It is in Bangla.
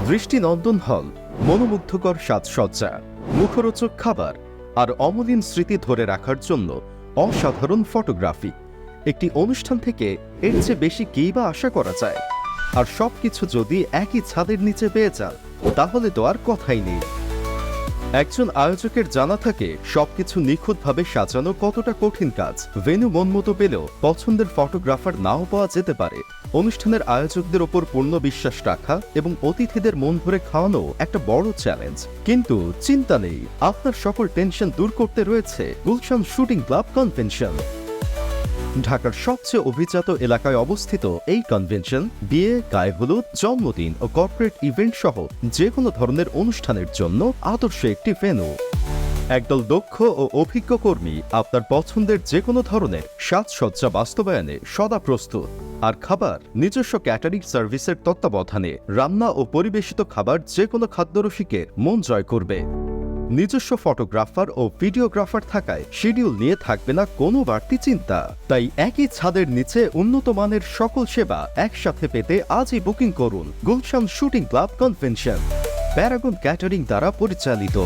দৃষ্টিনন্দন হল, মনোমুগ্ধকর সাজসজ্জা, মুখরোচক খাবার আর অমলিন স্মৃতি ধরে রাখার জন্য অসাধারণ ফটোগ্রাফি। একটি অনুষ্ঠান থেকে এর চেয়ে বেশি কী বা আশা করা যায়? আর সবকিছু যদি একই ছাদের নিচে পেয়ে যান, তাহলে তো আর কথাই নেই। একজন আয়োজকের জানা থাকে সবকিছু নিখুঁতভাবে সাজানো কতটা কঠিন কাজ। ভেন্যু মনমতো পেলেও পছন্দের ফটোগ্রাফার নাও পাওয়া যেতে পারে। অনুষ্ঠানের আয়োজকদের ওপর পূর্ণ বিশ্বাস রাখা এবং অতিথিদের মন ভরে খাওয়ানো একটা বড় চ্যালেঞ্জ। কিন্তু চিন্তা নেই, আপনার সকল টেনশন দূর করতে রয়েছে গুলশান শুটিং ক্লাব কনভেনশন। ঢাকার সবচেয়ে অভিজাত এলাকায় অবস্থিত এই কনভেনশন বিয়ে, গায়ে হলুদ, জন্মদিন ও কর্পোরেট ইভেন্ট সহ যে কোনো ধরনের অনুষ্ঠানের জন্য আদর্শ একটি ভেন্যু। একদল দক্ষ ও অভিজ্ঞ কর্মী আপনার পছন্দের যে কোনো ধরনের সাজসজ্জা বাস্তবায়নে সদা প্রস্তুত। আর খাবার, নিজস্ব ক্যাটারিং সার্ভিসের তত্ত্বাবধানে রান্না ও পরিবেশিত খাবার যে কোনো খাদ্যরসিকের মন জয় করবে। নিজস্ব ফটোগ্রাফার ও ভিডিওগ্রাফার থাকায় শিডিউল নিয়ে থাকবে না কোনো বাড়তি চিন্তা। তাই একই ছাদের নিচে উন্নত মানের সকল সেবা একসাথে পেতে আজই বুকিং করুন Gulshan shooting club convention, Paragon catering দ্বারা পরিচালিত।